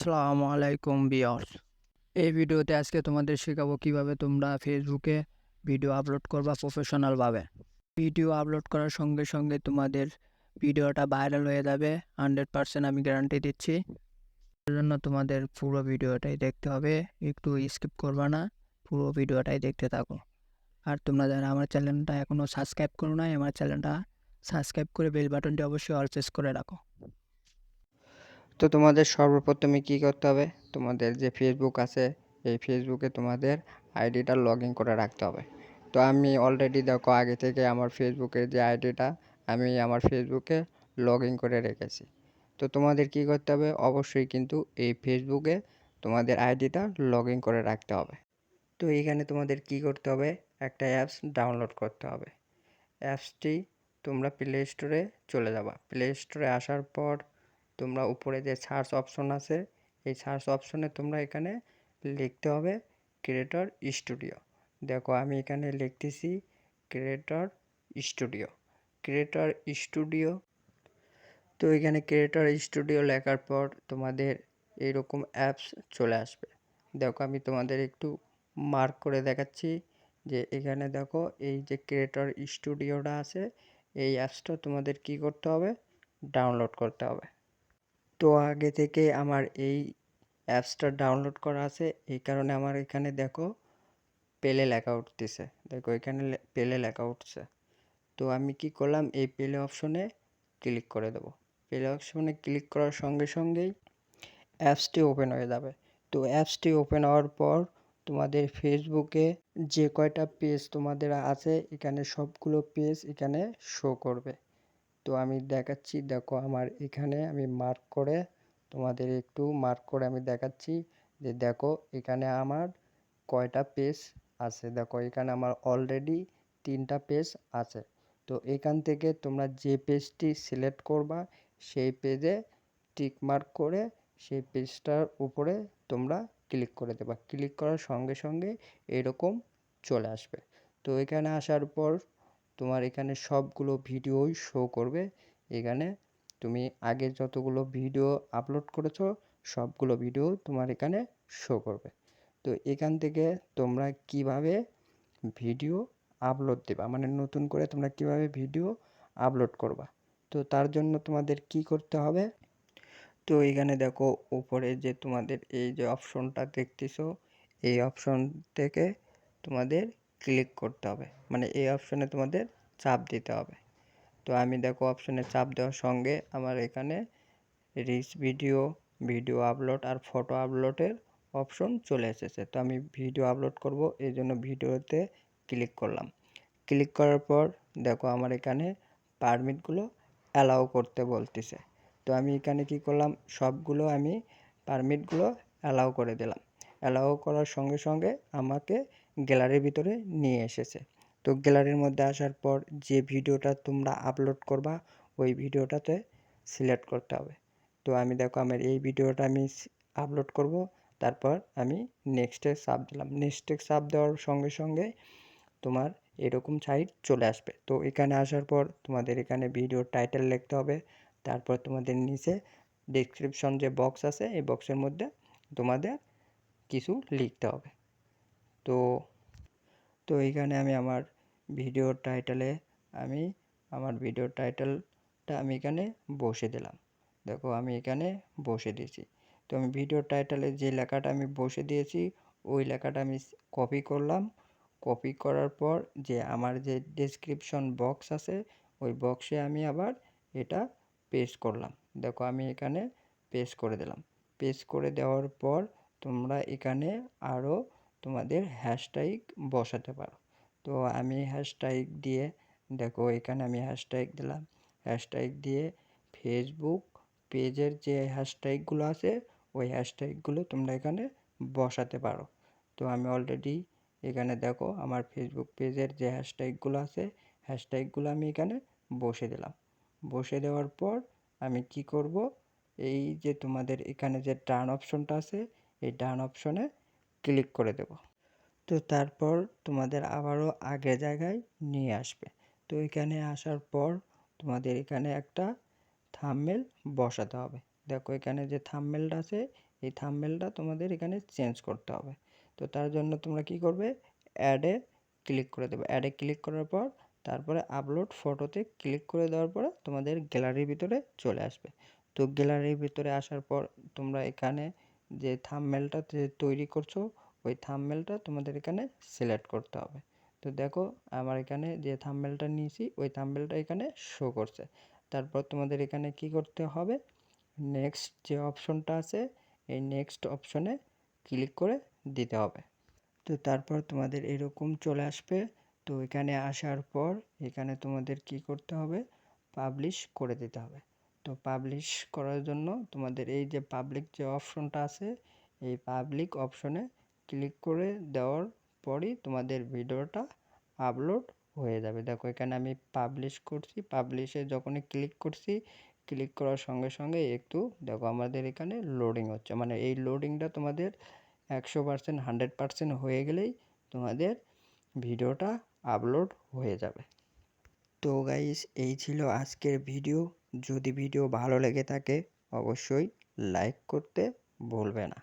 আসসালামু আলাইকুম ভিউয়ার্স। এই ভিডিওতে আজকে তোমাদের শেখাবো কিভাবে তোমরা ফেসবুকে ভিডিও আপলোড করবা প্রফেশনালভাবে। ভিডিও আপলোড করার সঙ্গে সঙ্গে তোমাদের ভিডিওটা ভাইরাল হয়ে যাবে 100% আমি গ্যারান্টি দিচ্ছি। এর জন্য তোমাদের পুরো ভিডিওটাই দেখতে হবে, একটু স্কিপ করবা না, পুরো ভিডিওটাই দেখতে থাকো। আর তোমরা যারা আমার চ্যানেলটা এখনও সাবস্ক্রাইব করো নাই, আমার চ্যানেলটা সাবস্ক্রাইব করে বেল বাটনটি অবশ্যই অল প্রেস করে রাখো। তো তোমাদের সর্বপ্রথমে কি করতে হবে, তোমাদের যে ফেসবুক আছে এই ফেসবুকে তোমাদের আইডিটা লগ ইন করে রাখতে হবে। তো আমি অলরেডি দেখো আগে থেকে আমার ফেসবুকের যে আইডিটা আমি আমার ফেসবুকে লগ ইন করে রেখেছি। তো তোমাদের কি করতে হবে, অবশ্যই কিন্তু এই ফেসবুকে তোমাদের আইডিটা লগ ইন করে রাখতে হবে। তো এইখানে তোমাদের কি করতে হবে, একটা অ্যাপস ডাউনলোড করতে হবে। অ্যাপসটি তোমরা প্লে স্টোরে চলে যাবা। প্লে স্টোরে আসার পর তোমরা উপরে যে সার্চ অপশন আছে এই সার্চ অপশনে তোমরা এখানে লিখতে হবে ক্রিয়েটর স্টুডিও। দেখো আমি এখানে লিখতেছি ক্রিয়েটর স্টুডিও। Creator studio. তো এখানে ক্রিয়েটর স্টুডিও লেখার পর তোমাদের এইরকম অ্যাপস চলে আসবে। দেখো আমি তোমাদের একটু মার্ক করে দেখাচ্ছি যে এখানে দেখো এই যে ক্রিয়েটর স্টুডিওটা আছে এই অ্যাপসটা তোমাদের কি করতে হবে, ডাউনলোড করতে হবে। তো আগে থেকে আমার এই অ্যাপসটা ডাউনলোড করা আছে, এই কারণে আমার এখানে দেখো পেলে লেখা উঠতেছে। দেখো এখানে পেলে লেখা উঠছে। তো আমি কি করলাম, এই পেলে অপশনে ক্লিক করে দেব। পেলে অপশনে ক্লিক করার সঙ্গে সঙ্গেই অ্যাপসটি ওপেন হয়ে যাবে। তো অ্যাপসটি ওপেন হওয়ার পর তোমাদের ফেসবুকে যে কয়টা পেজ তোমাদের আছে এখানে সবগুলো পেজ এখানে শো করবে। তো আমি দেখাচ্ছি, দেখো আমার এখানে আমি মার্ক করে তোমাদের একটু মার্ক করে আমি দেখাচ্ছি যে দেখো এখানে আমার কয়টা পেজ আছে। দেখো এখানে আমার অলরেডি 3টা পেজ আছে। তো এখান থেকে তোমরা যে পেজটি সিলেক্ট করবা সেই পেজে টিক মার্ক করে সেই পেজটার উপরে তোমরা ক্লিক করে দেবা। ক্লিক করার সঙ্গে সঙ্গে এরকম চলে আসবে। তো এখানে আসার পর তোমার এখানে সবগুলো ভিডিওই শো করবে। এখানে তুমি আগে যতগুলো ভিডিও আপলোড করেছো সবগুলো ভিডিও তোমার এখানে শো করবে। তো এখান থেকে তোমরা কিভাবে ভিডিও আপলোড দেবা, মানে নতুন করে তোমরা কিভাবে ভিডিও আপলোড করবা, তো তার জন্য তোমাদের কি করতে হবে। তো এখানে দেখো উপরে যে তোমাদের এই যে অপশনটা দেখতেছো এই অপশন থেকে তোমাদের ক্লিক করতে হবে, মানে এই অপশনে তোমাদের চাপ দিতে হবে। তো আমি দেখো অপশনে চাপ দেওয়ার সঙ্গে আমার এখানে রিচ ভিডিও, ভিডিও আপলোড আর ফটো আপলোডের অপশন চলে এসেছে। তো আমি ভিডিও আপলোড করব এই জন্য ভিডিওতে ক্লিক করলাম। ক্লিক করার পর দেখো আমার এখানে পারমিটগুলো অ্যালাউ করতে বলতেছে। তো আমি এখানে কি করলাম, সবগুলো আমি পারমিটগুলো অ্যালাউ করে দিলাম। অ্যালাউ করার সঙ্গে সঙ্গে আমাকে গ্যালারির ভিতরে নিয়ে এসেছে। তো গ্যালারির মধ্যে আসার পর যে ভিডিওটা তোমরা আপলোড করবা ওই ভিডিওটাতে সিলেক্ট করতে হবে। তো আমি দেখো আমার এই ভিডিওটা আমি আপলোড করব। তারপর আমি নেক্সটে চাপ দিলাম। নেক্সটে চাপ দেওয়ার সঙ্গে সঙ্গে তোমার এরকম সাইট চলে আসবে। তো এখানে আসার পর তোমাদের এখানে ভিডিওর টাইটেল লিখতে হবে। তারপর তোমাদের নিচে ডেসক্রিপশন যে বক্স আছে এই বক্সের মধ্যে তোমাদের কিছু লিখতে হবে। তো তো এইখানে আমি আমার ভিডিওর টাইটেলে আমি আমার ভিডিওর টাইটেলটা আমি এখানে বসে দিলাম। দেখো আমি এখানে বসে দিয়েছি। তো আমি ভিডিওর টাইটেলে যে লেখাটা আমি বসে দিয়েছি ওই লেখাটা আমি কপি করলাম। কপি করার পর যে আমার যে ডেসক্রিপশন বক্স আছে ওই বক্সে আমি আবার এটা পেস্ট করলাম। দেখো আমি এখানে পেস্ট করে দিলাম। পেস্ট করে দেওয়ার পর তোমরা এখানে আরও তোমাদের হ্যাশট্যাগ বসাতে পারো। তো আমি হ্যাশট্যাগ দিয়ে দেখো এখানে আমি হ্যাশট্যাগ দিলাম। হ্যাশট্যাগ দিয়ে ফেসবুক পেজের যে হ্যাশট্যাগুলো আছে ওই হ্যাশট্যাগুলো তোমরা এখানে বসাতে পারো। তো আমি অলরেডি এখানে দেখো আমার ফেসবুক পেজের যে হ্যাশট্যাগুলো আছে হ্যাশট্যাগুলো আমি এখানে বসে দিলাম। বসে দেওয়ার পর আমি কি করব, এই যে তোমাদের এখানে যে ডান অপশনটা আছে এই ডান অপশনে ক্লিক করে দেব। তো তারপর তোমাদের আবারও আগের জায়গায় নিয়ে আসবে। তো এখানে আসার পর তোমাদের এখানে একটা থাম্বনেল বসাতে হবে। দেখো এখানে যে থাম্বনেলটা আছে এই থাম্বনেলটা তোমাদের এখানে চেঞ্জ করতে হবে। তো তার জন্য তোমরা কি করবে, অ্যাডে ক্লিক করে দেবে। অ্যাডে ক্লিক করার পর তারপরে আপলোড ফটোতে ক্লিক করে দেওয়ার পরে তোমাদের গ্যালারির ভিতরে চলে আসবে। তো গ্যালারির ভিতরে আসার পর তোমরা এখানে যে থাম্বনেলটা তৈরি করছো ওই থাম্বনেলটা তোমাদের এখানে সিলেক্ট করতে হবে। তো দেখো আমার এখানে যে থাম্বনেলটা নিয়েছি ওই থাম্বনেলটা এখানে শো করছে। তারপর তোমাদের এখানে কি করতে হবে, নেক্সট যে অপশনটা আছে এই নেক্সট অপশনে ক্লিক করে দিতে হবে। তো তারপর তোমাদের এরকম চলে আসবে। তো এখানে আসার পর এখানে তোমাদের কি করতে হবে, পাবলিশ করে দিতে হবে। তো পাবলিশ করার জন্য তোমাদের এই যে পাবলিক যে অপশনটা আছে এই পাবলিক অপশনে ক্লিক করে দেওয়ার পরই তোমাদের ভিডিওটা আপলোড হয়ে যাবে। দেখো এখানে আমি পাবলিশ করছি, পাবলিশে যখনই ক্লিক করছি ক্লিক করার সঙ্গে সঙ্গে একটু দেখো আমাদের এখানে লোডিং হচ্ছে, মানে এই লোডিংটা তোমাদের 100% 100% হয়ে গেলেই তোমাদের ভিডিওটা আপলোড হয়ে যাবে। তো গাইস এই ছিল আজকের ভিডিও। যদি ভিডিও ভালো লেগে থাকে অবশ্যই লাইক করতে ভুলবে না।